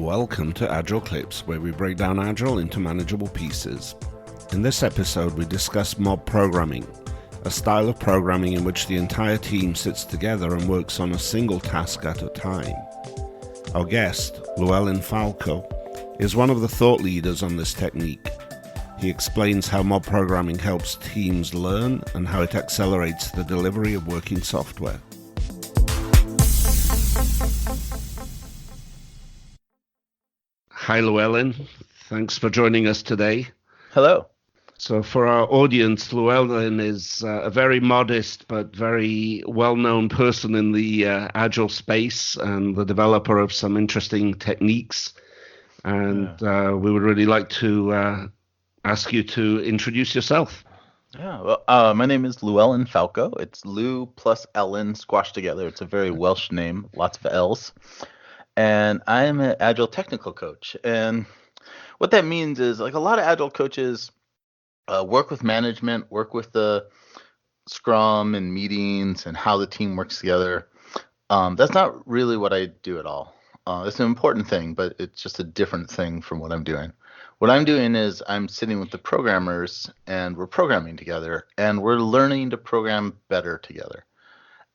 welcome to Agile Clips, where we break down Agile into manageable pieces. In this episode, we discuss mob programming, a style of programming in which the entire team sits together and works on a single task at a time. Our guest, Llewellyn Falco, is one of the thought leaders on this technique. He explains how mob programming helps teams learn and how it accelerates the delivery of working software. Hi, Llewellyn. Thanks for joining us today. Hello. So for our audience, Llewellyn is a very modest but very well-known person in the Agile space and the developer of some interesting techniques. And we would really like to ask you to introduce yourself. My name is Llewellyn Falco. It's Lou plus Ellen squashed together. It's a very Welsh name, lots of L's. And I'm an Agile technical coach. And what that means is, like, a lot of Agile coaches work with management, work with the Scrum and meetings and how the team works together. That's not really what I do at all. It's an important thing, but it's just a different thing from what I'm doing. What I'm doing is I'm sitting with the programmers and we're programming together and we're learning to program better together.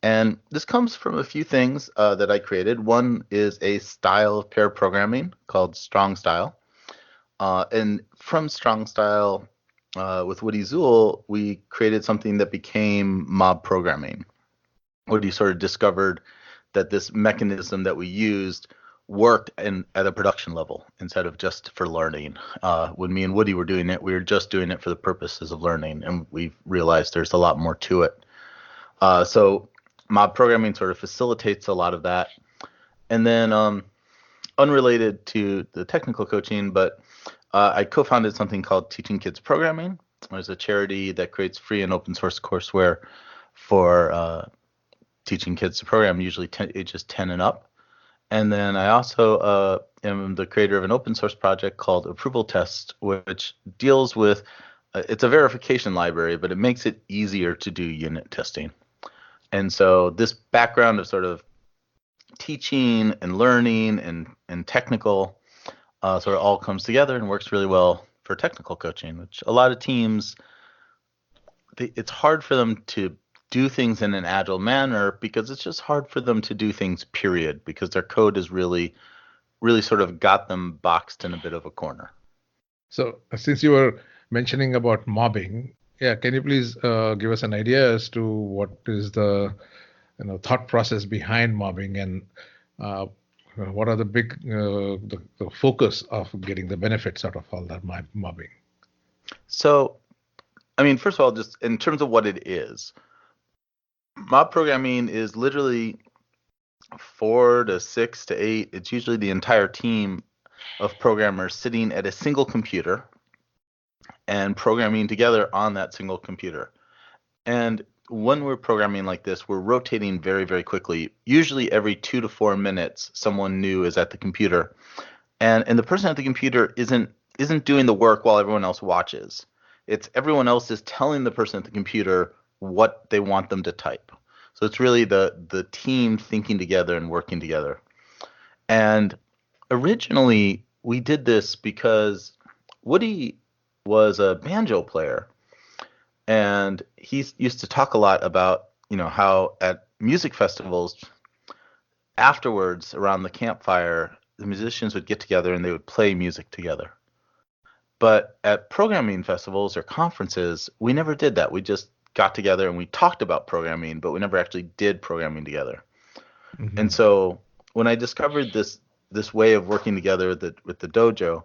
And this comes from a few things that I created. One is a style of pair programming called Strong Style. And from Strong Style, with Woody Zuhl, we created something that became mob programming. Woody sort of discovered that this mechanism that we used worked at a production level instead of just for learning. When me and Woody were doing it, we were just doing it for the purposes of learning, and we realized there's a lot more to it. So mob programming sort of facilitates a lot of that. And then unrelated to the technical coaching, but I co-founded something called Teaching Kids Programming. There's a charity that creates free and open source courseware for teaching kids to program, usually ages 10 and up. And then I also am the creator of an open source project called Approval Test, which deals with, it's a verification library, but it makes it easier to do unit testing. And so this background of sort of teaching and learning and technical sort of all comes together and works really well for technical coaching, which a lot of teams, it's hard for them to do things in an agile manner because it's just hard for them to do things, period, because their code is really sort of got them boxed in a bit of a corner. So since you were mentioning about mobbing, can you please give us an idea as to what is the thought process behind mobbing and what are the big the focus of getting the benefits out of all that mobbing? So, I mean, first of all, just in terms of what it is, mob programming is literally 4 to 6 to 8. It's usually the entire team of programmers sitting at a single computer and programming together on that single computer. And when we're programming like this, we're rotating very, very quickly. Usually every 2 to 4 minutes, someone new is at the computer. And the person at the computer isn't doing the work while everyone else watches. It's everyone else is telling the person at the computer what they want them to type. So it's really the team thinking together and working together. And originally, we did this because Woody was a banjo player. And he used to talk a lot about, how at music festivals, afterwards around the campfire, the musicians would get together and they would play music together. But at programming festivals or conferences, we never did that. We just got together and we talked about programming, but we never actually did programming together. Mm-hmm. And so when I discovered this way of working together with the dojo,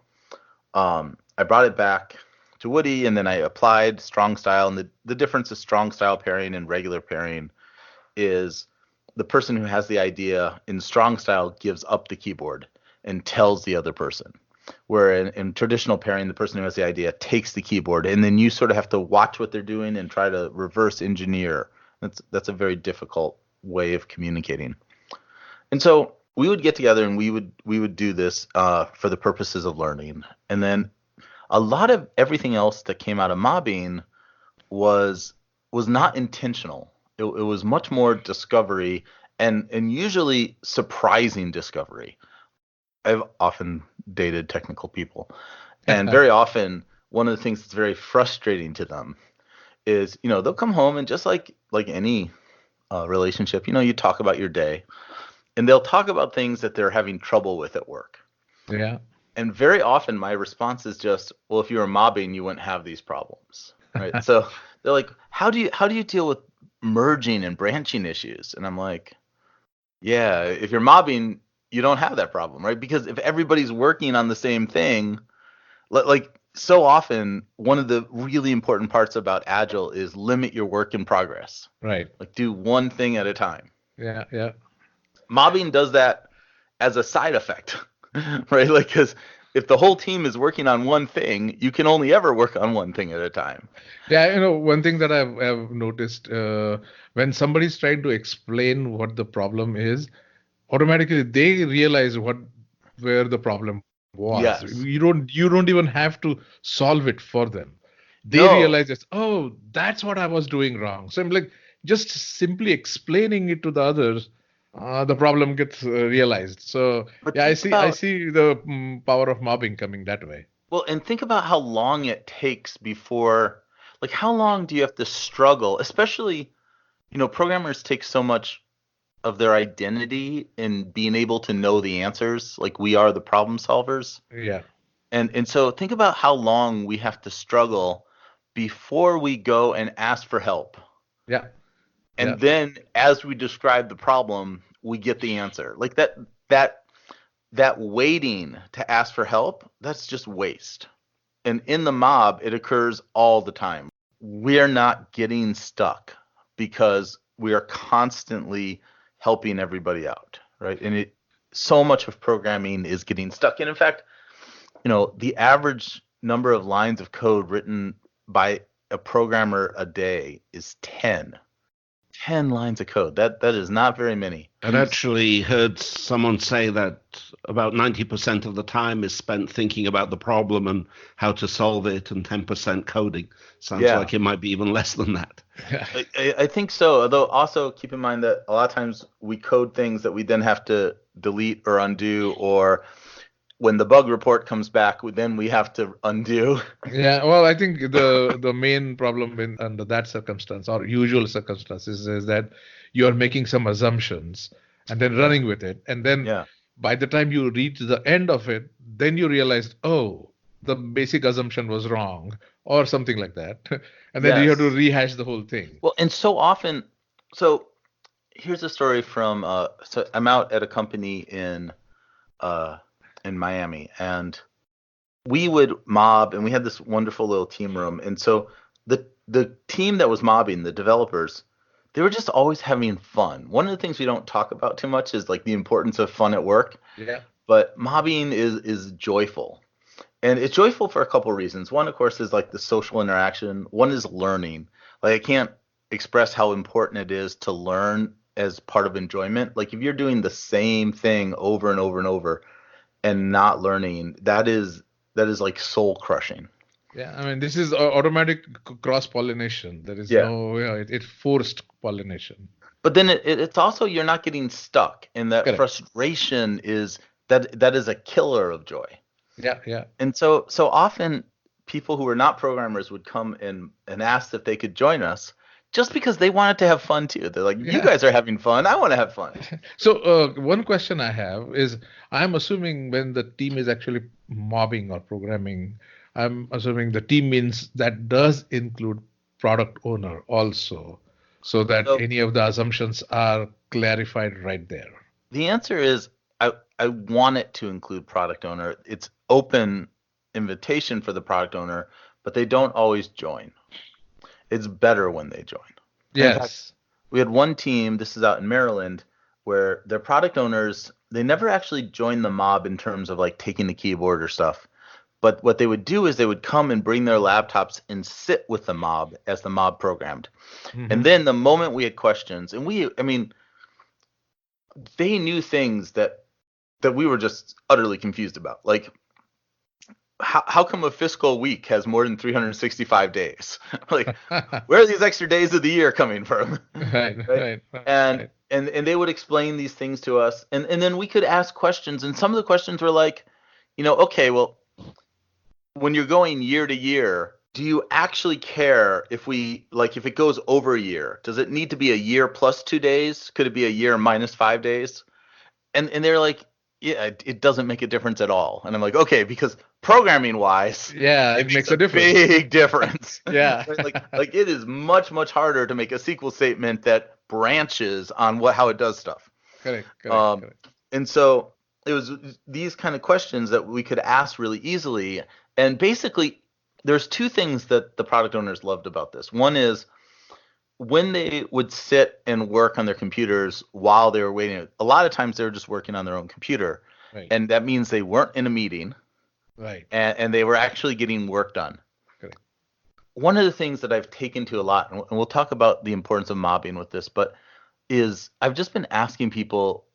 I brought it back to Woody, and then I applied Strong Style. And the difference of Strong Style pairing and regular pairing is the person who has the idea in Strong Style gives up the keyboard and tells the other person. Where in traditional pairing, the person who has the idea takes the keyboard, and then you sort of have to watch what they're doing and try to reverse engineer. That's a very difficult way of communicating. And so we would get together and we would do this for the purposes of learning. And then a lot of everything else that came out of mobbing was not intentional. It was much more discovery and usually surprising discovery. I've often dated technical people, and very often one of the things that's very frustrating to them is, they'll come home and just like any relationship, you talk about your day, and they'll talk about things that they're having trouble with at work. Yeah. And very often my response is just, well, if you were mobbing, you wouldn't have these problems, right? So they're like, how do you deal with merging and branching issues? And I'm like, yeah, if you're mobbing, you don't have that problem, right? Because if everybody's working on the same thing, like so often, one of the really important parts about Agile is limit your work in progress. Right. Like do one thing at a time. Yeah. Yeah. Mobbing does that as a side effect, right? Like, because if the whole team is working on one thing, you can only ever work on one thing at a time. Yeah, one thing that I've noticed when somebody's trying to explain what the problem is, automatically they realize where the problem was. Yes. You don't even have to solve it for them. They No. realize it's, oh, that's what I was doing wrong. So I'm like, just simply explaining it to the others, the problem gets realized. So But yeah, I think see the power of mobbing coming that way. Well, and think about how long it takes before, like, how long do you have to struggle? Especially, programmers take so much of their identity in being able to know the answers. Like, we are the problem solvers. Yeah. And so think about how long we have to struggle before we go and ask for help. Yeah. And Yeah. then as we describe the problem, we get the answer. Like that waiting to ask for help, that's just waste. And in the mob, it occurs all the time. We're not getting stuck because we are constantly helping everybody out, right? And so much of programming is getting stuck. And in fact, the average number of lines of code written by a programmer a day is 10. 10 lines of code. That is not very many. I'd actually heard someone say that about 90% of the time is spent thinking about the problem and how to solve it, and 10% coding. Sounds like it might be even less than that. I think so. Although also keep in mind that a lot of times we code things that we then have to delete or undo, or when the bug report comes back, then we have to undo. Yeah, well, I think the main problem under that circumstance or usual circumstances is that you are making some assumptions and then running with it. And then by the time you reach the end of it, then you realize, oh, the basic assumption was wrong or something like that. And then you have to rehash the whole thing. Well, and so often, so here's a story from, so I'm out at a company in Miami, and we would mob, and we had this wonderful little team room. And so the team that was mobbing, the developers, they were just always having fun. One of the things we don't talk about too much is like the importance of fun at work. Yeah. But mobbing is joyful. And it's joyful for a couple of reasons. One, of course, is like the social interaction. One is learning. Like, I can't express how important it is to learn as part of enjoyment. Like, if you're doing the same thing over and over and over and not learning, that is like soul crushing. Yeah, I mean, this is automatic cross-pollination. There is it forced pollination. But then it's also, you're not getting stuck, and that frustration is that is a killer of joy. Yeah, yeah. And so often people who are not programmers would come and ask if they could join us just because they wanted to have fun too. They're like, you guys are having fun, I want to have fun. So one question I have is, I'm assuming when the team is actually mobbing or programming, I'm assuming the team means that does include product owner also, so that any of the assumptions are clarified right there. The answer is I want it to include product owner. It's open invitation for the product owner, but they don't always join. It's better when they join. Yes. In fact, we had one team, this is out in Maryland, where their product owners, they never actually joined the mob in terms of like taking the keyboard or stuff. But what they would do is they would come and bring their laptops and sit with the mob as the mob programmed. Mm-hmm. And then the moment we had questions, and they knew things that we were just utterly confused about. Like, how come a fiscal week has more than 365 days? Like, where are these extra days of the year coming from? Right. and they would explain these things to us, and then we could ask questions, and some of the questions were like, okay, well, when you're going year to year, do you actually care if it goes over a year? Does it need to be a year plus 2 days? Could it be a year minus 5 days? And they're like, yeah, it doesn't make a difference at all. And I'm like, okay, because programming wise, Yeah, it makes a difference. big difference. Yeah. Right? Like it is much, much harder to make a SQL statement that branches on how it does stuff. Correct. And so it was these kind of questions that we could ask really easily. And basically, there's two things that the product owners loved about this. One is when they would sit and work on their computers while they were waiting, a lot of times they were just working on their own computer. Right. And that means they weren't in a meeting. Right. And they were actually getting work done. Correct. One of the things that I've taken to a lot, and we'll talk about the importance of mobbing with this, but is I've just been asking people,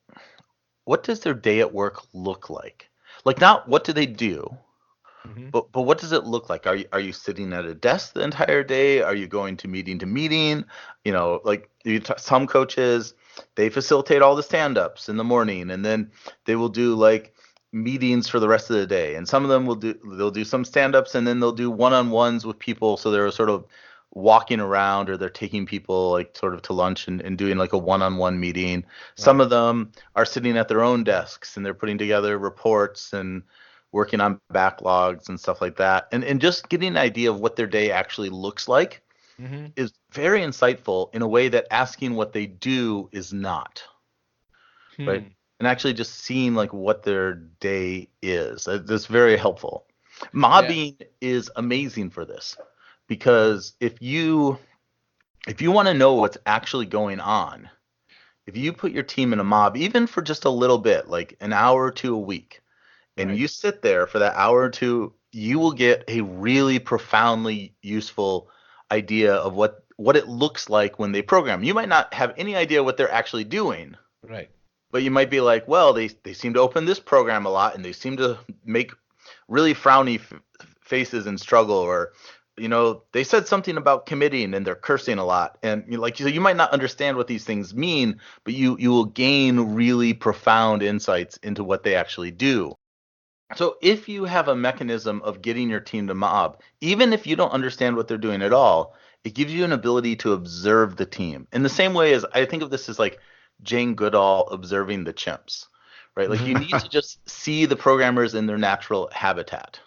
what does their day at work look like? Like, not what do they do, but what does it look like? Are you sitting at a desk the entire day? Are you going to meeting? Some coaches, they facilitate all the stand-ups in the morning, and then they will do like meetings for the rest of the day. And some of them they'll do some stand-ups, and then they'll do one-on-ones with people. So they're sort of walking around, or they're taking people like sort of to lunch and doing like a one-on-one meeting. Right. Some of them are sitting at their own desks, and they're putting together reports and working on backlogs and stuff like that. And just getting an idea of what their day actually looks like is very insightful in a way that asking what they do is not. Right? And actually just seeing like what their day is. That's very helpful. Mobbing is amazing for this, because if you want to know what's actually going on, if you put your team in a mob, even for just a little bit, like an hour or two a week, and you sit there for that hour or two, you will get a really profoundly useful idea of what it looks like when they program. You might not have any idea what they're actually doing. Right. But you might be like, well, they seem to open this program a lot, and they seem to make really frowny faces and struggle, or they said something about committing and they're cursing a lot. And so you might not understand what these things mean, but you will gain really profound insights into what they actually do. So if you have a mechanism of getting your team to mob, even if you don't understand what they're doing at all, it gives you an ability to observe the team. In the same way as I think of this as like Jane Goodall observing the chimps, right? Like you need to just see the programmers in their natural habitat.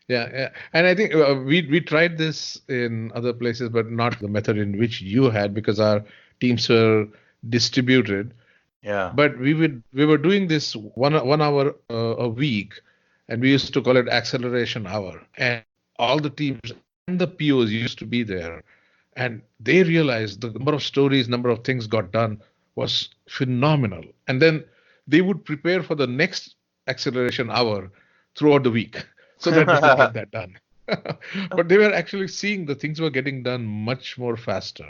Yeah. And I think we tried this in other places, but not the method in which you had, because our teams were distributed. Yeah. But we were doing this one hour a week, and we used to call it acceleration hour. And all the teams and the POs used to be there, and they realized the number of stories, number of things got done was phenomenal. And then they would prepare for the next acceleration hour throughout the week, so that they could get that done. But they were actually seeing the things were getting done much more faster.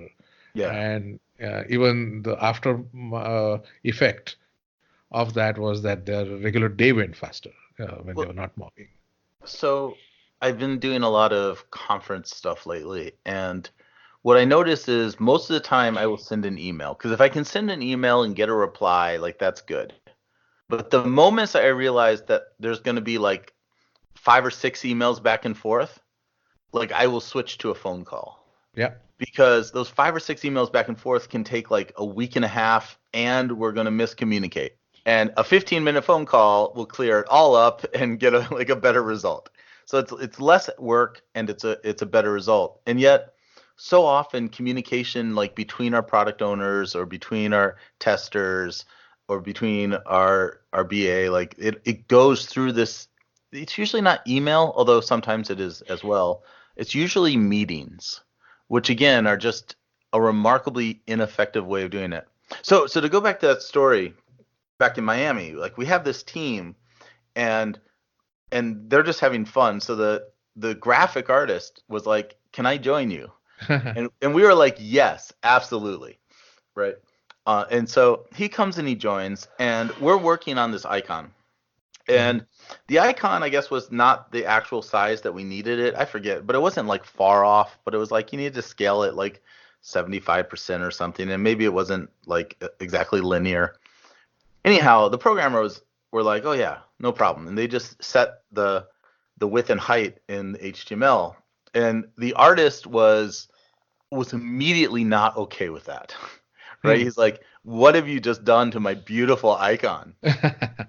Yeah. And even the after effect of that was that their regular day went faster when they were not mobbing. So I've been doing a lot of conference stuff lately, and what I notice is most of the time I will send an email, because if I can send an email and get a reply, like that's good. But the moments I realize that there's going to be like 5 or 6 emails back and forth, like I will switch to a phone call. Yeah. Because those 5 or 6 emails back and forth can take like a week and a half, and we're going to miscommunicate. And a 15-minute phone call will clear it all up and get a better result. So it's less work, and it's a better result. And yet, so often communication like between our product owners or between our testers or between our BA, like it goes through this. It's usually not email, although sometimes it is as well. It's usually meetings, which again are just a remarkably ineffective way of doing it. So to go back to that story, back in Miami, like we have this team, and they're just having fun. So the graphic artist was like, "Can I join you?" and we were like, "Yes, absolutely," right? And so he comes and he joins, and we're working on this icon. And the icon, I guess, was not the actual size that we needed it. I forget, but it wasn't like far off, but it was like you needed to scale it like 75% or something, and maybe it wasn't like exactly linear. Anyhow, the programmers were like, "Oh yeah, no problem," and they just set the width and height in HTML, and the artist was immediately not okay with that. Right? He's like, "What have you just done to my beautiful icon?"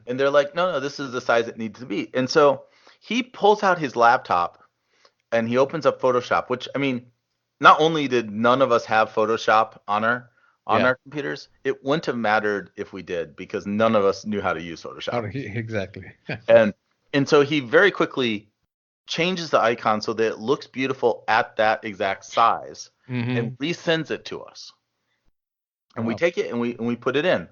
And they're like, "No, this is the size it needs to be." And so he pulls out his laptop and he opens up Photoshop, which, I mean, not only did none of us have Photoshop on our computers, it wouldn't have mattered if we did, because none of us knew how to use Photoshop. Exactly. and so he very quickly changes the icon so that it looks beautiful at that exact size, and resends it to us. And we take it and we put it in.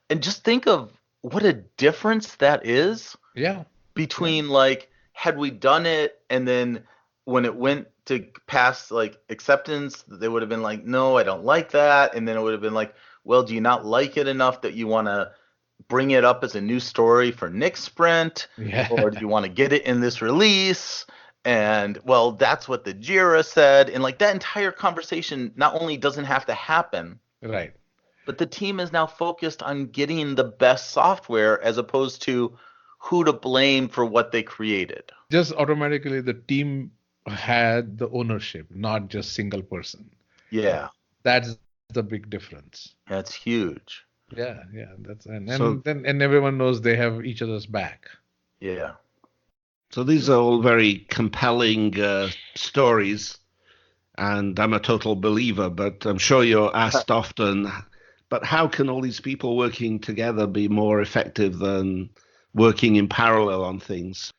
And just think of what a difference that is. Yeah. Between like, had we done it and then when it went to pass like acceptance, they would have been like, "No, I don't like that." And then it would have been like, "Well, do you not like it enough that you want to bring it up as a new story for next sprint? Yeah. Or do you want to get it in this release?" And well, that's what the Jira said. And like, that entire conversation not only doesn't have to happen, Right, but the team is now focused on getting the best software as opposed to who to blame for what they created. just automatically the team had the ownership, not just single person. Yeah, That's the big difference. that's huge. Yeah, that's and So- then everyone knows they have each other's back. Yeah. So these are all very compelling stories, and I'm a total believer, but I'm sure you're asked often, but how can all these people working together be more effective than working in parallel on things?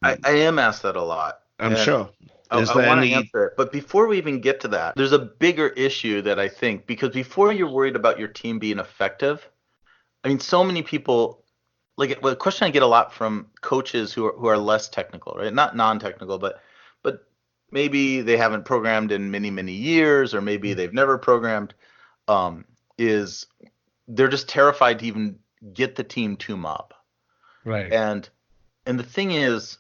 I am asked that a lot. I'm And sure. Is I there want to any... answer it. But before we even get to that, there's a bigger issue that I think, because before you're worried about your team being effective, I mean, so many people, like, well, the question I get a lot from coaches who are less technical, right? Not non-technical, but maybe they haven't programmed in many, many years, or maybe they've never programmed, is they're just terrified to even get the team to mob. Right. And the thing is,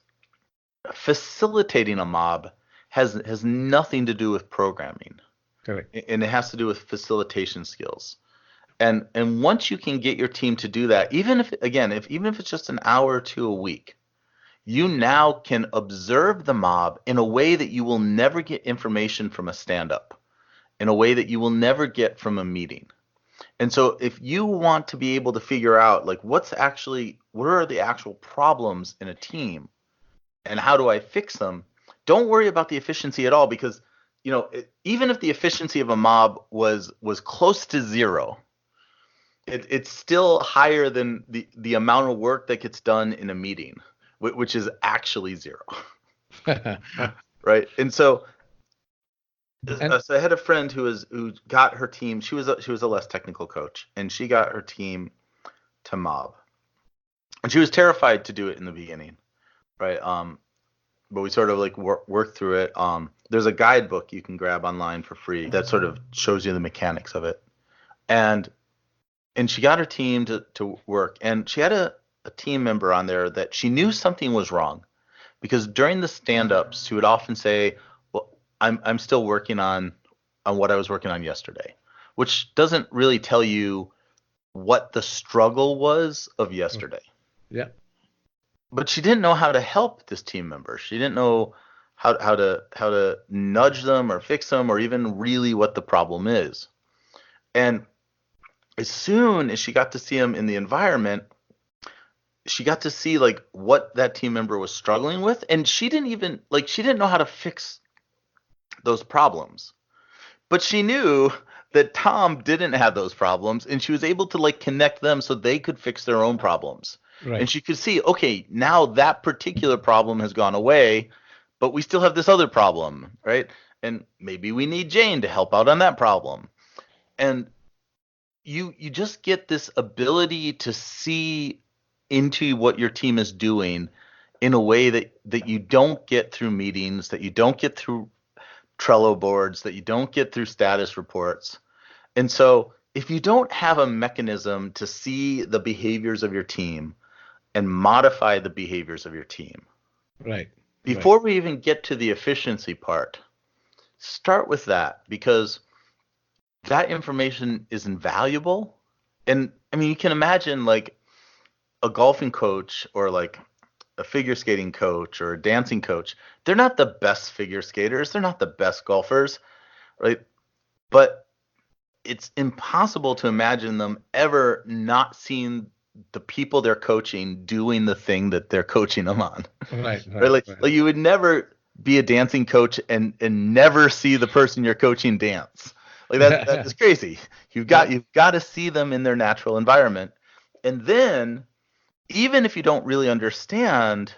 facilitating a mob has nothing to do with programming. Correct. And it has to do with facilitation skills. And once you can get your team to do that, even if it's just an hour or two a week, you now can observe the mob in a way that you will never get information from a stand-up, in a way that you will never get from a meeting. And so if you want to be able to figure out like what are the actual problems in a team and how do I fix them, don't worry about the efficiency at all, because even if the efficiency of a mob was close to zero, it's still higher than the amount of work that gets done in a meeting, which is actually zero. Right? And so I had a friend who got her team. She was a less technical coach, and she got her team to mob, and she was terrified to do it in the beginning, right? But we sort of like worked through it. There's a guidebook you can grab online for free that sort of shows you the mechanics of it, and she got her team to work, and she had a team member on there that she knew something was wrong, because during the stand-ups she would often say, I'm still working on what I was working on yesterday, which doesn't really tell you what the struggle was of yesterday. Yeah. But she didn't know how to help this team member. She didn't know how to nudge them or fix them, or even really what the problem is. And as soon as she got to see him in the environment, she got to see like what that team member was struggling with, and she didn't know how to fix those problems. But she knew that Tom didn't have those problems, and she was able to like connect them so they could fix their own problems. Right. And she could see, okay, now that particular problem has gone away, but we still have this other problem, right? And maybe we need Jane to help out on that problem. And you just get this ability to see into what your team is doing in a way that you don't get through meetings, that you don't get through Trello boards, that you don't get through status reports. And so if you don't have a mechanism to see the behaviors of your team and modify the behaviors of your team, Right. before we even get to the efficiency part, start with that, because that information is invaluable. And I mean, you can imagine like a golfing coach or like a figure skating coach or a dancing coach. They're not the best figure skaters. They're not the best golfers, right? But it's impossible to imagine them ever not seeing the people they're coaching doing the thing that they're coaching them on. Right, Right? Like you would never be a dancing coach and never see the person you're coaching dance. Like that is crazy. You've got to see them in their natural environment. And then even if you don't really understand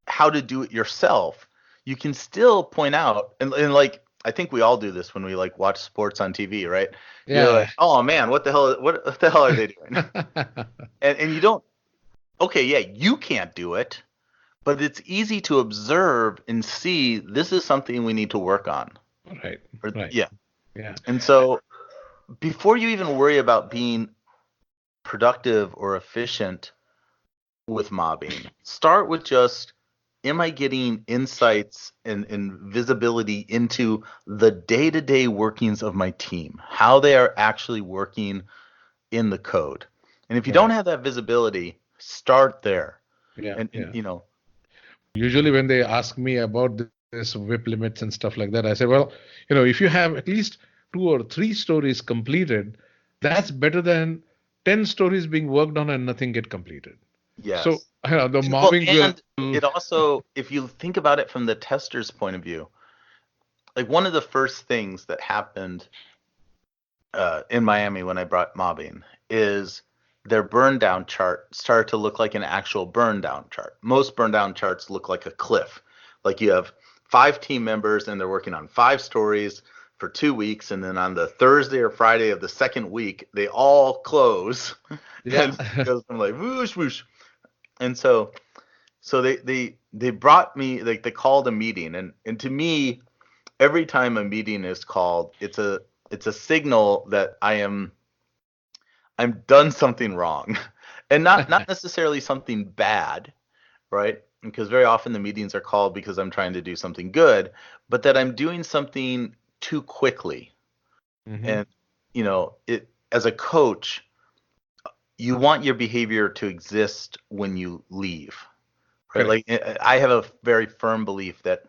how to do it yourself, you can still point out and like I think we all do this when we like watch sports on TV, right? Yeah. You're like, oh man, what the hell are they doing? and you don't. Okay, yeah, you can't do it, but it's easy to observe and see this is something we need to work on. Right. Yeah. Yeah. And so before you even worry about being productive or efficient with mobbing, start with just, am I getting insights and visibility into the day-to-day workings of my team, how they are actually working in the code? And if you don't have that visibility, start there. Yeah. And you know, usually when they ask me about this WIP limits and stuff like that, I say, well, if you have at least 2 or 3 stories completed, that's better than 10 stories being worked on and nothing get completed. yes. So the mobbing and it also, if you think about it from the tester's point of view, like one of the first things that happened in Miami when I brought mobbing is their burn down chart started to look like an actual burn down chart. Most burn down charts look like a cliff. Like you have 5 team members and they're working on 5 stories for 2 weeks, and then on the Thursday or Friday of the second week, they all close. Yeah. And it goes from like whoosh whoosh. And so they brought me, like they called a meeting, and to me, every time a meeting is called, it's a signal that I'm done something wrong, and not necessarily something bad, right? Because very often the meetings are called because I'm trying to do something good, but that I'm doing something too quickly. Mm-hmm. And it, as a coach, you want your behavior to exist when you leave, right? Like I have a very firm belief that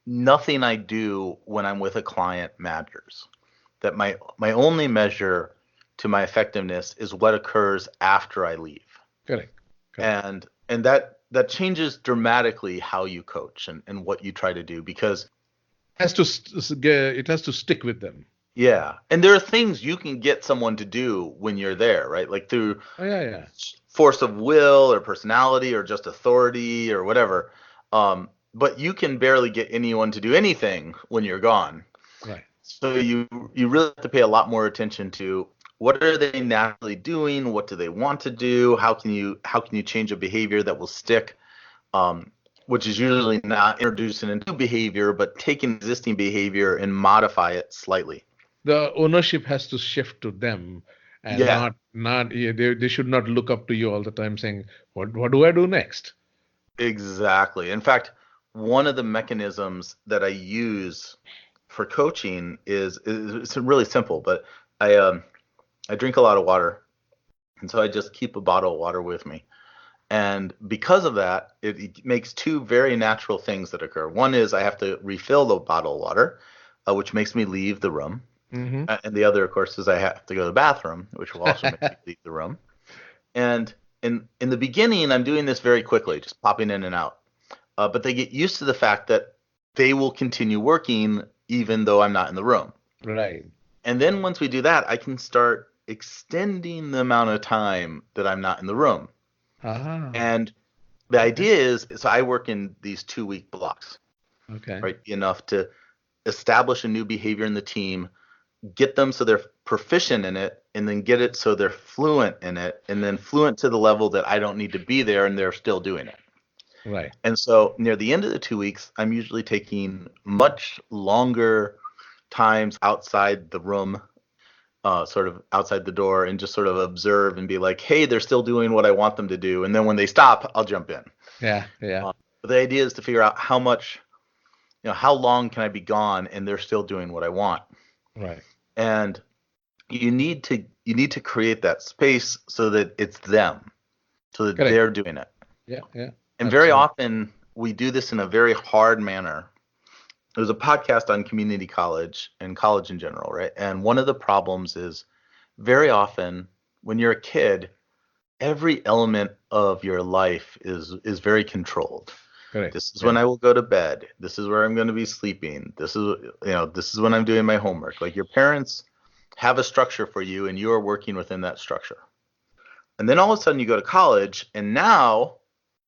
nothing I do when I'm with a client matters. That my only measure to my effectiveness is what occurs after I leave. Correct. And that changes dramatically how you coach and what you try to do, because it has to stick with them. Yeah. And there are things you can get someone to do when you're there, right? Like through force of will or personality or just authority or whatever. But you can barely get anyone to do anything when you're gone. Right. So you really have to pay a lot more attention to what are they naturally doing? What do they want to do? How can you change a behavior that will stick? Which is usually not introducing a new behavior, but taking existing behavior and modify it slightly. The ownership has to shift to them, and they should not look up to you all the time saying, what do I do next? Exactly. In fact, one of the mechanisms that I use for coaching is it's really simple, but I drink a lot of water, and so I just keep a bottle of water with me. And because of that, it makes 2 very natural things that occur. One is I have to refill the bottle of water, which makes me leave the room. Mm-hmm. And the other, of course, is I have to go to the bathroom, which will also make me leave the room. And in the beginning, I'm doing this very quickly, just popping in and out. But they get used to the fact that they will continue working even though I'm not in the room. Right. And then once we do that, I can start extending the amount of time that I'm not in the room. And the idea is so I work in these 2-week blocks. Okay. Right? Enough to establish a new behavior in the team, get them so they're proficient in it, and then get it so they're fluent in it, and then fluent to the level that I don't need to be there and they're still doing it. Right. And so near the end of the 2 weeks, I'm usually taking much longer times outside the room, sort of outside the door, and just sort of observe and be like, hey, they're still doing what I want them to do. And then when they stop, I'll jump in. Yeah. But the idea is to figure out how much, how long can I be gone and they're still doing what I want. Right. And you need to create that space so that it's them, so that Correct. they're doing it. Yeah. And very Absolutely. often we do this in a very hard manner. There's a podcast on community college and college in general, right? And one of the problems is very often when you're a kid, every element of your life is very controlled. Correct. This is when I will go to bed. This is where I'm going to be sleeping. This is when I'm doing my homework. Like, your parents have a structure for you and you are working within that structure. And then all of a sudden you go to college and now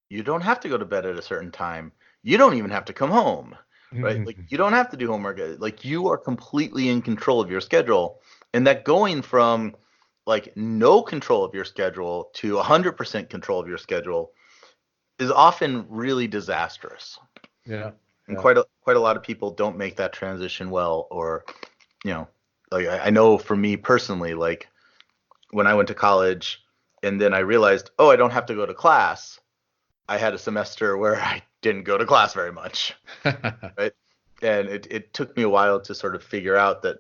you don't have to go to bed at a certain time. You don't even have to come home, right? Like, you don't have to do homework. Like, you are completely in control of your schedule. And that going from like no control of your schedule to 100% control of your schedule is often really disastrous. Yeah. And quite a lot of people don't make that transition well, or, like I know for me personally, like when I went to college and then I realized, oh, I don't have to go to class. I had a semester where I didn't go to class very much, right? And it took me a while to sort of figure out that,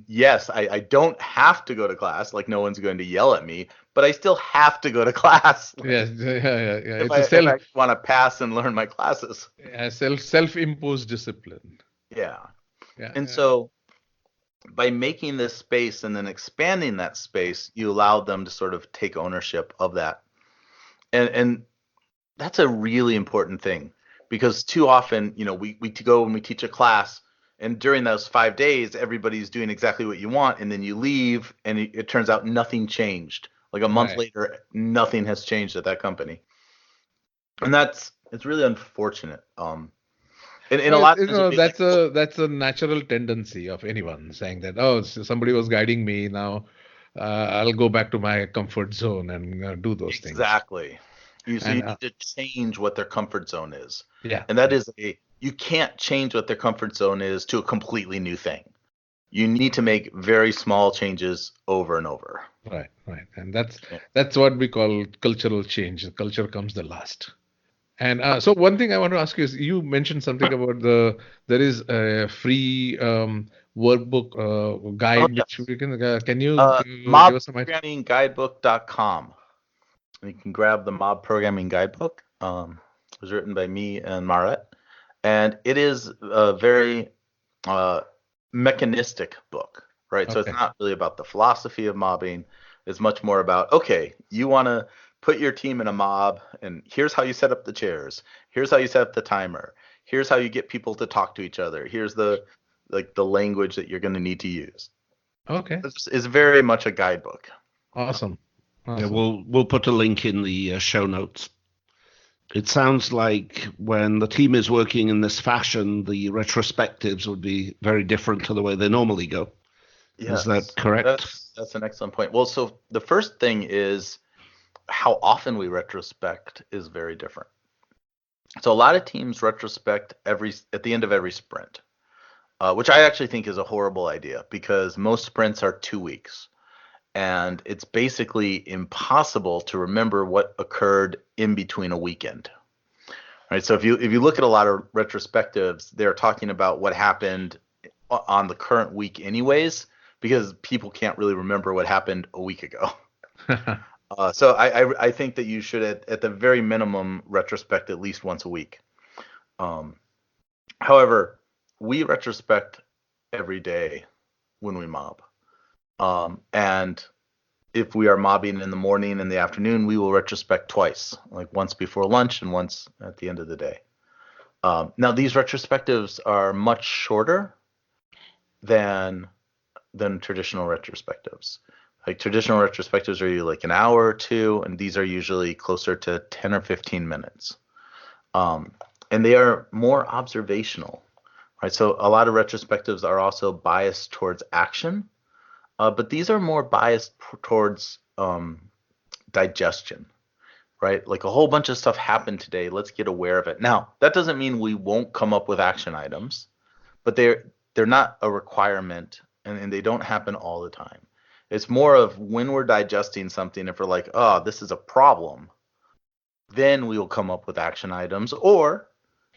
yes, I don't have to go to class. Like, no one's going to yell at me, but I still have to go to class. Like, Yeah. if I want to pass and learn my classes. Self-imposed discipline. Yeah. And so by making this space and then expanding that space, you allow them to sort of take ownership of that. And that's a really important thing, because too often, we go and we teach a class, and during those 5 days, everybody's doing exactly what you want, and then you leave, and it turns out nothing changed. Like a month later, nothing has changed at that company, and it's really unfortunate. In a lot of that's a natural tendency of anyone saying that, oh, somebody was guiding me, now I'll go back to my comfort zone and do those things. Exactly. You need to change what their comfort zone is. Yeah. And that is you can't change what their comfort zone is to a completely new thing. You need to make very small changes over and over. Right. And that's what we call cultural change. The culture comes the last. And so one thing I want to ask you is, you mentioned something about there is a free workbook guide, which we can you give us some idea? Mobprogrammingguidebook.com. And you can grab the Mob Programming Guidebook. It was written by me and Maret, and it is a very mechanistic book, right? So it's not really about the philosophy of mobbing. It's much more about, okay, you want to put your team in a mob, and here's how you set up the chairs. Here's how you set up the timer. Here's how you get people to talk to each other. Here's the language that you're going to need to use. Okay. It's very much a guidebook. Awesome. Yeah, we'll put a link in the show notes. It sounds like when the team is working in this fashion, the retrospectives would be very different to the way they normally go. Yes, is that correct? That's an excellent point. Well, so the first thing is how often we retrospect is very different. So a lot of teams retrospect at the end of every sprint, which I actually think is a horrible idea, because most sprints are 2 weeks. And it's basically impossible to remember what occurred in between a weekend, right? So if you look at a lot of retrospectives, they're talking about what happened on the current week anyways, because people can't really remember what happened a week ago. So I think that you should, at the very minimum, retrospect at least once a week. However, we retrospect every day when we mob. And if we are mobbing in the morning and the afternoon, we will retrospect twice, like once before lunch and once at the end of the day. Now, these retrospectives are much shorter than traditional retrospectives. Like, traditional retrospectives are usually like an hour or two, and these are usually closer to 10 or 15 minutes. And they are more observational, right? So a lot of retrospectives are also biased towards action. But these are more biased towards digestion, right? Like, a whole bunch of stuff happened today. Let's get aware of it. Now, that doesn't mean we won't come up with action items, but they're not a requirement, and they don't happen all the time. It's more of when we're digesting something, if we're like, oh, this is a problem, then we will come up with action items. Or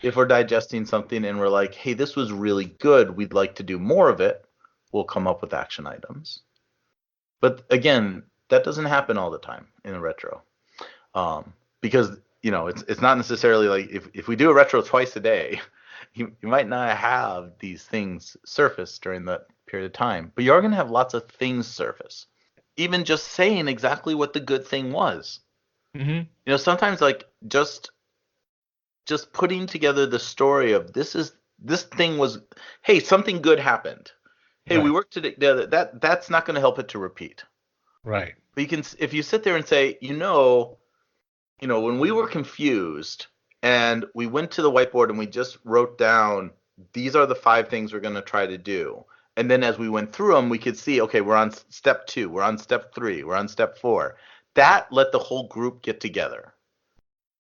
if we're digesting something and we're like, hey, this was really good, we'd like to do more of it, we'll come up with action items. But again, that doesn't happen all the time in a retro, because it's not necessarily like if we do a retro twice a day, you might not have these things surface during that period of time, but you are going to have lots of things surface. Even just saying exactly what the good thing was. Mm-hmm. Sometimes like just putting together the story of this thing was, hey, something good happened. Hey, we Right. worked together. That's not going to help it to repeat. Right. But if you sit there and say, when we were confused and we went to the whiteboard and we just wrote down, these are the 5 things we're going to try to do. And then as we went through them, we could see, okay, we're on step 2, we're on step 3, we're on step 4. That let the whole group get together.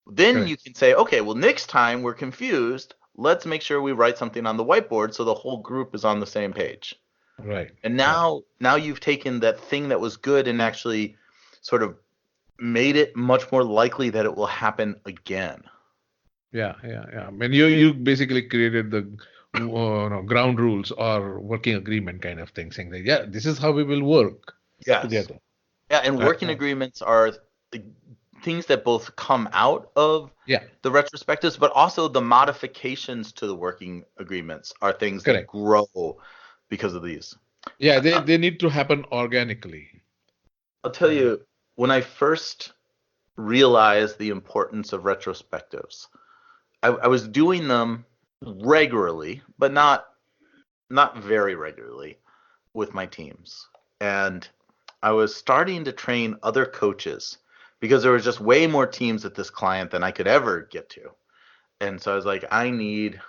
Then you Correct. can say, okay, well, next time we're confused, let's make sure we write something on the whiteboard so the whole group is on the same page. Right. And Yeah. now you've taken that thing that was good and actually sort of made it much more likely that it will happen again. Yeah. I mean, you basically created the ground rules or working agreement kind of thing, saying that this is how we will work Yes. together. Yeah, and working agreements are the things that both come out of Yeah. the retrospectives, but also the modifications to the working agreements are things that Correct. grow because of these. Yeah. They need to happen organically. I'll tell you, when I first realized the importance of retrospectives, I was doing them regularly, but not very regularly with my teams. And I was starting to train other coaches because there was just way more teams at this client than I could ever get to. And so I was like, I need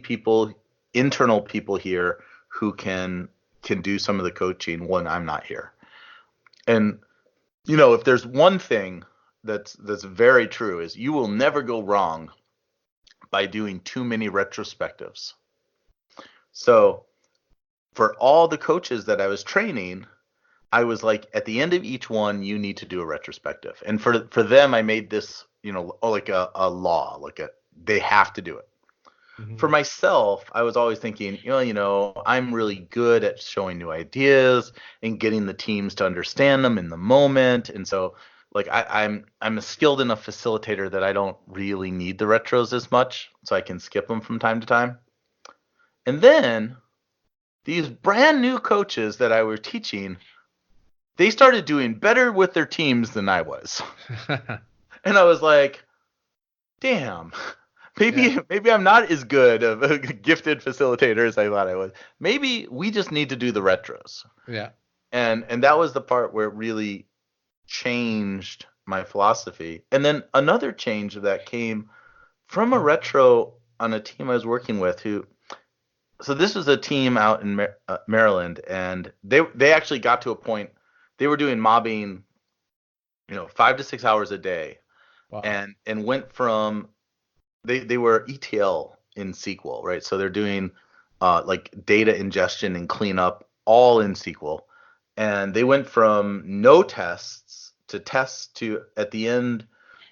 people, internal people here who can do some of the coaching when I'm not here. And if there's one thing that's very true is you will never go wrong by doing too many retrospectives. So for all the coaches that I was training, I was like, at the end of each one, you need to do a retrospective. And for them, I made this, like a law, they have to do it. Mm-hmm. For myself, I was always thinking, I'm really good at showing new ideas and getting the teams to understand them in the moment. And so like I'm a skilled enough facilitator that I don't really need the retros as much, so I can skip them from time to time. And then these brand new coaches that I were teaching, they started doing better with their teams than I was. And I was like, damn, maybe I'm not as good of a gifted facilitator as I thought I was. Maybe we just need to do the retros. Yeah. And that was the part where it really changed my philosophy. And then another change of that came from a retro on a team I was working with so this was a team out in Maryland, and they actually got to a point, they were doing mobbing, 5 to 6 hours a day. Wow. And went from, they were ETL in SQL, right? So they're doing like data ingestion and cleanup all in SQL. And they went from no tests to tests to, at the end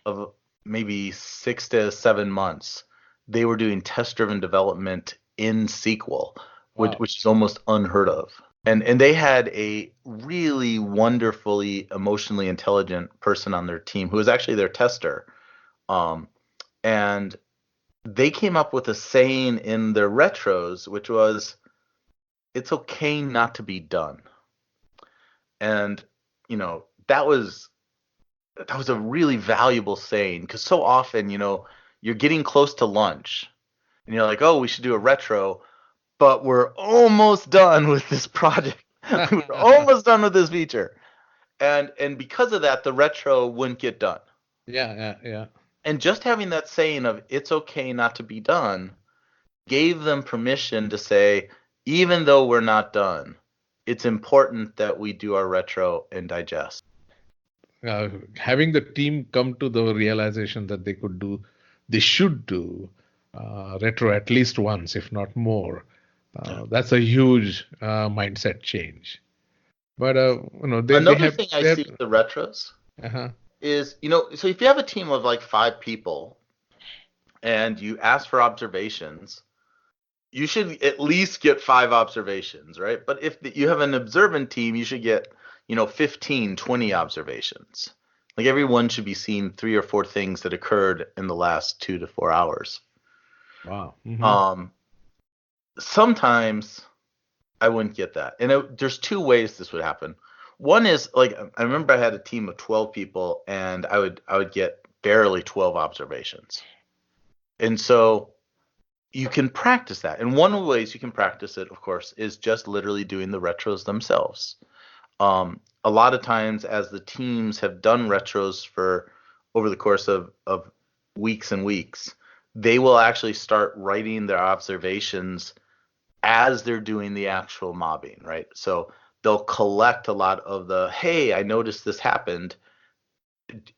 of maybe 6 to 7 months, they were doing test-driven development in SQL, Wow. which is almost unheard of. And they had a really wonderfully emotionally intelligent person on their team who was actually their tester. And they came up with a saying in their retros, which was, it's okay not to be done. And, that was a really valuable saying, because so often, you're getting close to lunch and you're like, oh, we should do a retro, but we're almost done with this project. We're almost done with this feature. And because of that, the retro wouldn't get done. Yeah. And just having that saying of it's okay not to be done gave them permission to say, even though we're not done, it's important that we do our retro and digest. Having the team come to the realization that they should do retro at least once, if not more. That's a huge mindset change. But Another thing I see with the retros Uh-huh. is, so if you have a team of like 5 people and you ask for observations, you should at least get 5 observations, right? But if you have an observant team, you should get, 15, 20 observations. Like everyone should be seeing 3 or 4 things that occurred in the last 2 to 4 hours. Wow. Mm-hmm. Sometimes I wouldn't get that. And there's 2 ways this would happen. One is, like, I remember I had a team of 12 people, and I would get barely 12 observations. And so you can practice that. And one of the ways you can practice it, of course, is just literally doing the retros themselves. A lot of times, as the teams have done retros for over the course of weeks and weeks, they will actually start writing their observations as they're doing the actual mobbing, right? So they'll collect a lot of the, hey, I noticed this happened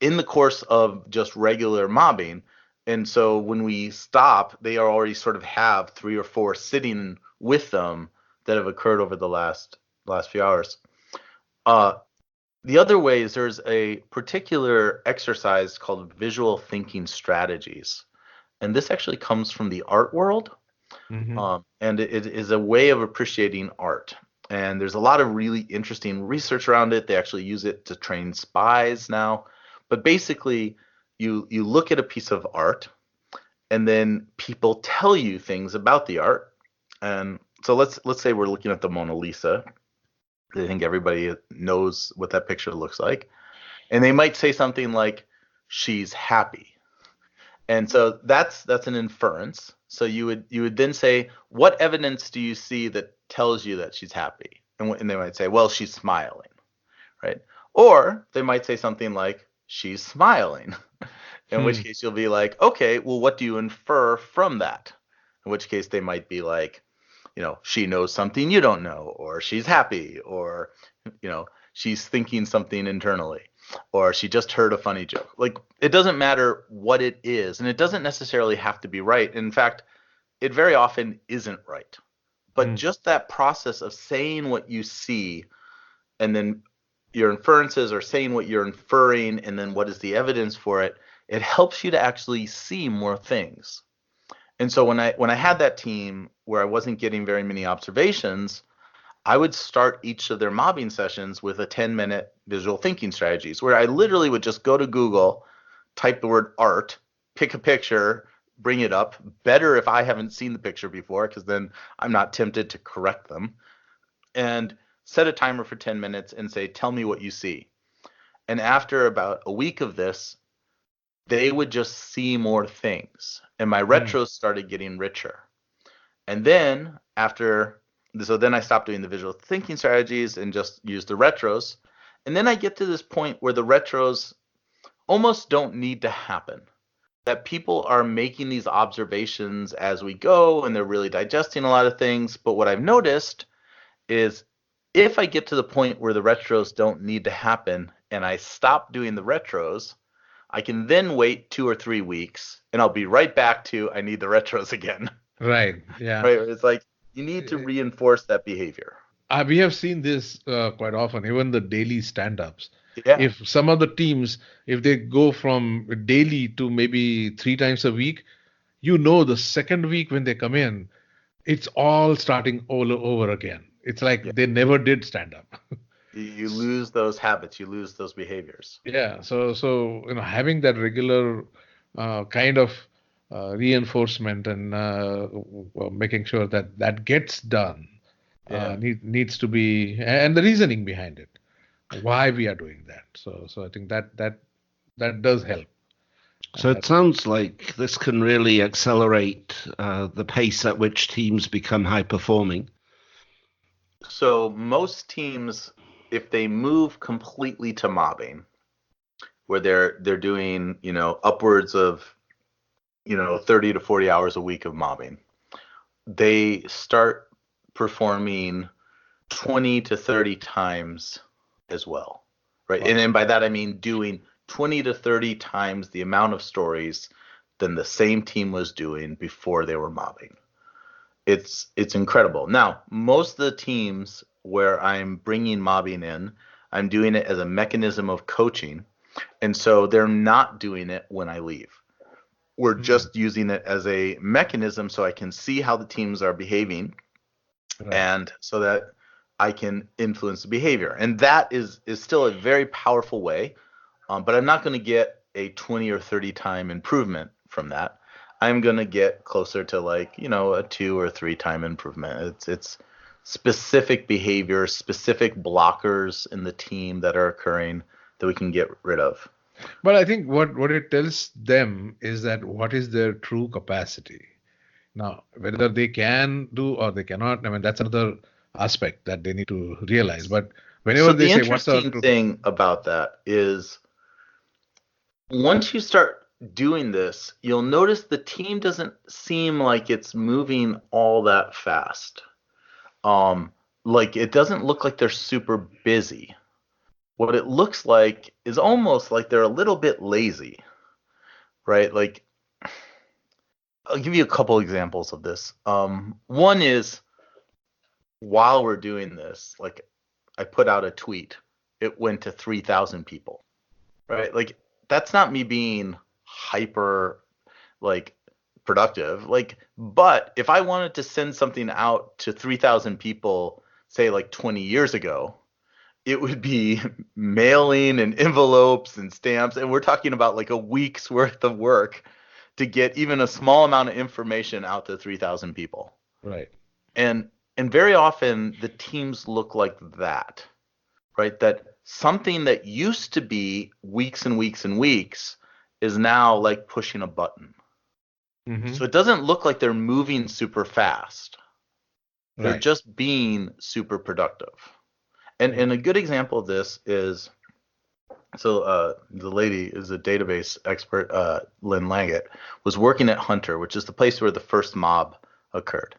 in the course of just regular mobbing. And so when we stop, they already sort of have 3 or 4 sitting with them that have occurred over the last few hours. The other way is there's a particular exercise called visual thinking strategies. And this actually comes from the art world. Mm-hmm. And it is a way of appreciating art. And there's a lot of really interesting research around it. They actually use it to train spies now. But basically, you look at a piece of art, and then people tell you things about the art. And so let's say we're looking at the Mona Lisa. I think everybody knows what that picture looks like. And they might say something like, she's happy. And so that's an inference. So you would then say, what evidence do you see that tells you that she's happy? And they might say, well, she's smiling, right? Or they might say something like, she's smiling. In which case you'll be like, okay, well, what do you infer from that? In which case they might be like, she knows something you don't know, or she's happy, or, she's thinking something internally, or she just heard a funny joke. Like, it doesn't matter what it is, and it doesn't necessarily have to be right. In fact, it very often isn't right. But just that process of saying what you see, and then your inferences, or saying what you're inferring, and then what is the evidence for it, it helps you to actually see more things. And so when I had that team where I wasn't getting very many observations, I would start each of their mobbing sessions with a 10-minute visual thinking strategies, where I literally would just go to Google, type the word art, pick a picture, bring it up. Better if I haven't seen the picture before, because then I'm not tempted to correct them. And set a timer for 10 minutes and say, tell me what you see. And after about a week of this, they would just see more things. And my retros started getting richer. And then then I stopped doing the visual thinking strategies and just used the retros. And then I get to this point where the retros almost don't need to happen. That people are making these observations as we go, and they're really digesting a lot of things. But what I've noticed is, if I get to the point where the retros don't need to happen and I stop doing the retros, I can then wait 2 or 3 weeks, and I'll be right back to, I need the retros again. Right. Yeah. Right. It's like you need to reinforce that behavior. We have seen this quite often, even the daily stand-ups. Yeah. If some of the teams, if they go from daily to maybe 3 times a week, the second week when they come in, it's all starting all over again. It's like they never did stand up. You lose those habits, you lose those behaviors. Yeah. So having that regular kind of reinforcement and making sure that gets done needs to be, and the reasoning behind it, why we are doing that. So I think that does help. So it sounds like this can really accelerate the pace at which teams become high performing. So most teams, if they move completely to mobbing, where they're doing, upwards of, 30 to 40 hours a week of mobbing, they start performing 20 to 30 times as well, right? Wow. And by that I mean doing 20 to 30 times the amount of stories than the same team was doing before they were mobbing. It's incredible. Now, most of the teams where I'm bringing mobbing in, I'm doing it as a mechanism of coaching. And so they're not doing it when I leave. We're just using it as a mechanism so I can see how the teams are behaving. Right. And so that I can influence the behavior. And that is still a very powerful way, but I'm not going to get a 20 or 30 time improvement from that. I'm going to get closer to like, a 2 or 3 time improvement. It's specific behaviors, specific blockers in the team that are occurring that we can get rid of. But I think what it tells them is that what is their true capacity. Now, whether they can do or they cannot, I mean, that's another aspect that they need to realize. But whenever So they the say, what's our interesting thing about that is once you start doing this, you'll notice the team doesn't seem like it's moving all that fast. Like it doesn't look like they're super busy. What it looks like is almost like they're a little bit lazy, right? Like I'll give you a couple examples of this. One is while we're doing this, like I put out a tweet, it went to 3,000 people, right? Like that's not me being hyper like productive. Like, but if I wanted to send something out to 3,000 people, say like 20 years ago, it would be mailing and envelopes and stamps. And we're talking about like a week's worth of work to get even a small amount of information out to 3,000 people. right? And very often the teams look like that, right? That something that used to be weeks and weeks and weeks is now like pushing a button. Mm-hmm. So it doesn't look like they're moving super fast. They're Right. just being super productive. And a good example of this is, the lady is a database expert, Lynn Langett, was working at Hunter, which is the place where the first mob occurred.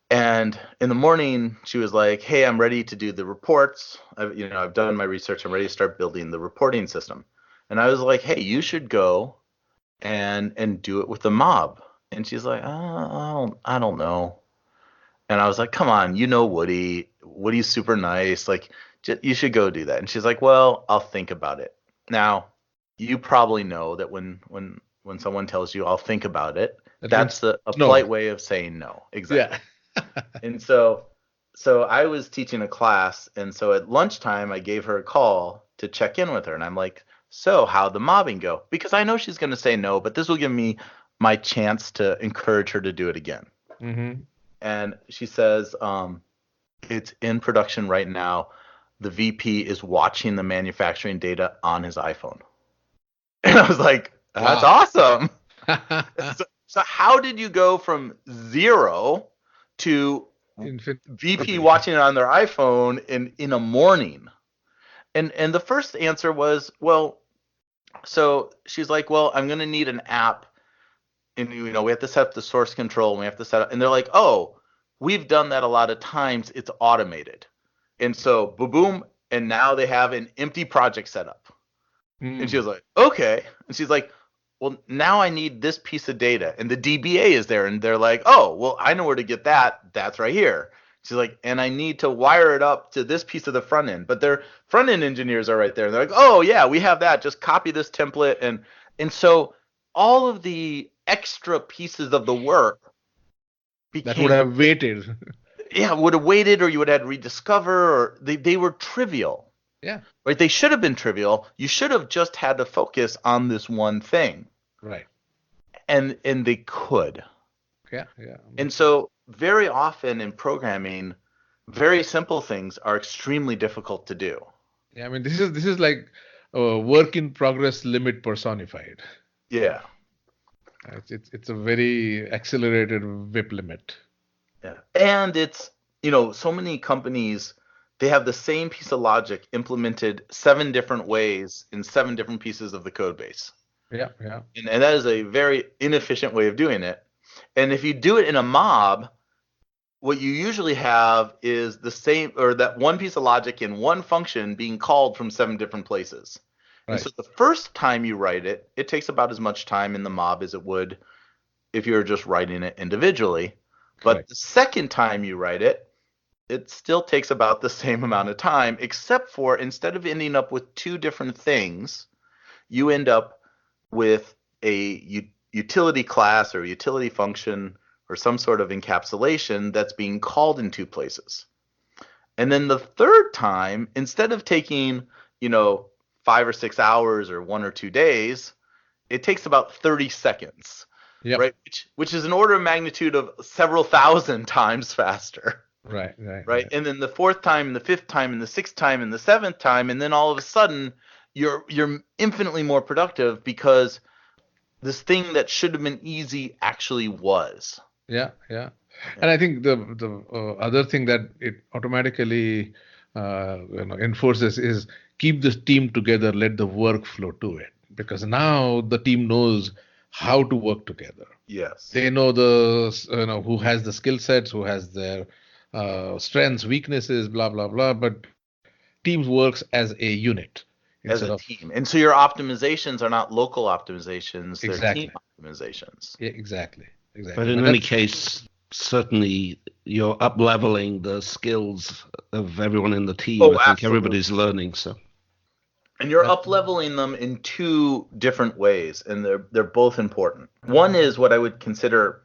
And in the morning, she was like, "Hey, I'm ready to do the reports. I've done my research. I'm ready to start building the reporting system." And I was like, "Hey, you should go and do it with the mob." And she's like, I don't know." And I was like, "Come on, Woody. Woody's super nice. Like, you should go do that." And she's like, "Well, I'll think about it." Now, you probably know that when someone tells you, "I'll think about it," That that's means a no. polite way of saying no. Exactly. Yeah. And so I was teaching a class, and so at lunchtime I gave her a call to check in with her, and I'm like, "So, how'd the mobbing go?" Because I know she's going to say no, but this will give me my chance to encourage her to do it again. Mm-hmm. And she says, "It's in production right now. The VP is watching the manufacturing data on his iPhone." And I was like, "That's Wow. awesome." So how did you go from 0 to VP watching it on their iPhone in a morning? And the first answer was, well, so she's like, "Well, I'm going to need an app, and we have to set up the source control, and we have to set up," and they're like, "Oh, we've done that a lot of times. It's automated." And so boom, boom, and now they have an empty project set up. And she was like, "Okay." And she's like, "Well, now I need this piece of data." And the DBA is there. And they're like, "Oh, well, I know where to get that. That's right here." She's like, "And I need to wire it up to this piece of the front end." But their front end engineers are right there. And they're like, "Oh, yeah, we have that. Just copy this template." And so all of the extra pieces of the work that would have waited. Yeah, would have waited, or you would have had to rediscover, or they were trivial. Yeah. Right? They should have been trivial. You should have just had to focus on this one thing. Right. And they could. Yeah. Yeah. And so very often in programming, very simple things are extremely difficult to do. Yeah. I mean, this is like a work in progress limit personified. Yeah. It's a very accelerated WIP limit. Yeah. And it's, so many companies, they have the same piece of logic implemented 7 different ways in 7 different pieces of the code base. Yeah, yeah. And that is a very inefficient way of doing it. And if you do it in a mob, what you usually have is the same, or that one piece of logic in one function being called from 7 different places. Right. And so the first time you write it, it takes about as much time in the mob as it would if you were just writing it individually. But Correct. the second time you write it, it still takes about the same amount of time, except for instead of ending up with 2 different things, you end up with a utility class or utility function or some sort of encapsulation that's being called in 2 places. And then the third time, instead of taking, 5 or 6 hours or 1 or 2 days, it takes about 30 seconds, Yep. right? Which is an order of magnitude of several thousand times faster. Right. Right. And then the fourth time and the fifth time and the sixth time and the seventh time, and then all of a sudden you're infinitely more productive because this thing that should have been easy actually was. Yeah. And I think the other thing that it automatically enforces is keep the team together, let the work flow to it, because now the team knows how to work together. Yes. They know who has the skill sets, who has their strengths, weaknesses, blah blah blah. But teams works as a unit. As a team. And so your optimizations are not local optimizations, they're Exactly. team optimizations. Yeah, exactly. But in any case, certainly you're up leveling the skills of everyone in the team. Oh, I think absolutely. everybody's learning. So. And you're up leveling them in two different ways, and they're both important. One is what I would consider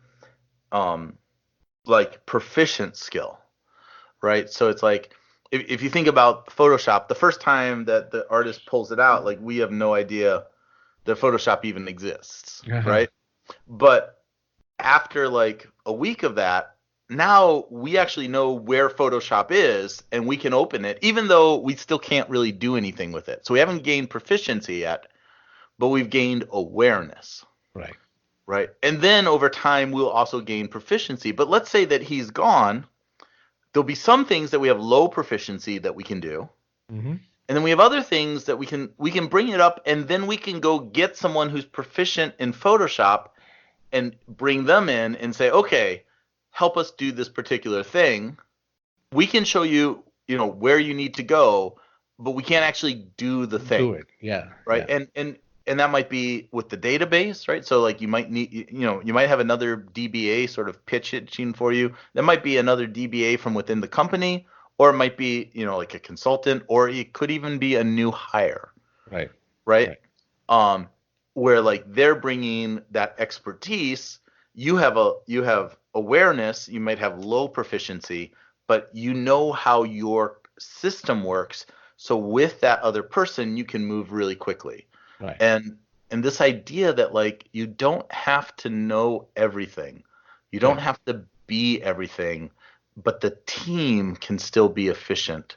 like proficient skill, right? So it's like if you think about Photoshop, the first time that the artist pulls it out, like we have no idea that Photoshop even exists, right? But after like a week of that, now we actually know where Photoshop is and we can open it, even though we still can't really do anything with it. So we haven't gained proficiency yet, but we've gained awareness. Right. And then over time, we'll also gain proficiency. But let's say that he's gone. There'll be some things that we have low proficiency that we can do. Mm-hmm. And then we have other things that we can bring it up, and then we can go get someone who's proficient in Photoshop and bring them in and say, okay, help us do this particular thing. We can show you, where you need to go, but we can't actually do the thing. Do it. Yeah. Right. Yeah. And that might be with the database, right? So like you might need, you might have another DBA sort of pitching for you. There might be another DBA from within the company, or it might be, like a consultant, or it could even be a new hire. Right. Where like they're bringing that expertise. You have awareness. You might have low proficiency, but you know how your system works. So with that other person, you can move really quickly. Right. And this idea that like you don't have to know everything, you don't have to be everything, but the team can still be efficient.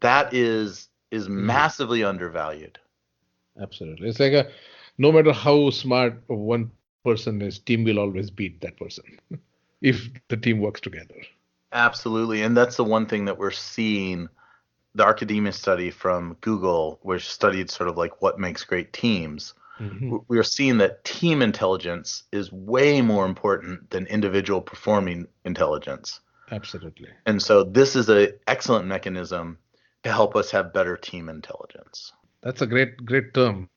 That is massively undervalued. Absolutely. It's like no matter how smart one person is, team will always beat that person if the team works together. Absolutely. And that's the one thing that we're seeing. The academia study from Google, which studied sort of like what makes great teams, we are seeing that team intelligence is way more important than individual performing intelligence. Absolutely. And so this is an excellent mechanism to help us have better team intelligence. That's a great term,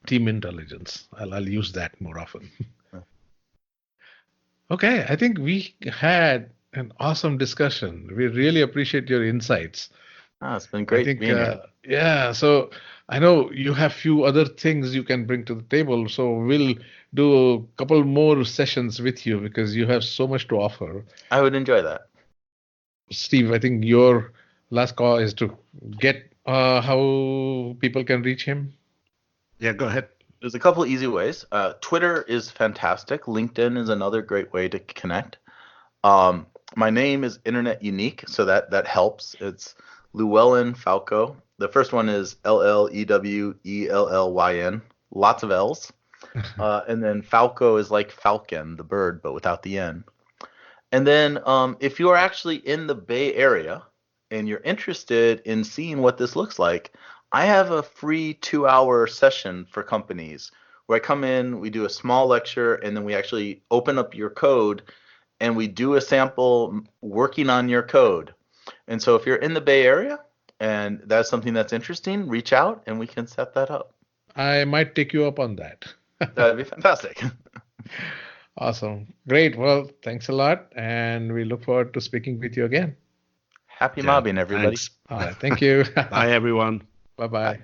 team intelligence. I'll use that more often. Okay, I think we had an awesome discussion. We really appreciate your insights. It's been great being here. Yeah, so I know you have few other things you can bring to the table, so we'll do a couple more sessions with you because you have so much to offer. I would enjoy that. Steve, I think your last call is to get how people can reach him. Yeah, go ahead. There's a couple easy ways. Twitter is fantastic. LinkedIn is another great way to connect. My name is Internet Unique, so that helps. It's Llewellyn Falco. The first one is Llewellyn, lots of L's. And then Falco is like falcon, the bird, but without the N. And then if you are actually in the Bay Area and you're interested in seeing what this looks like, I have a free 2-hour session for companies where I come in, we do a small lecture, and then we actually open up your code and we do a sample working on your code. And so if you're in the Bay Area and that's something that's interesting, reach out and we can set that up. I might take you up on that. That'd be fantastic. Awesome. Great. Well, thanks a lot. And we look forward to speaking with you again. Happy mobbing, everybody. Thanks. All right. Thank you. Bye, everyone. Bye-bye. Bye.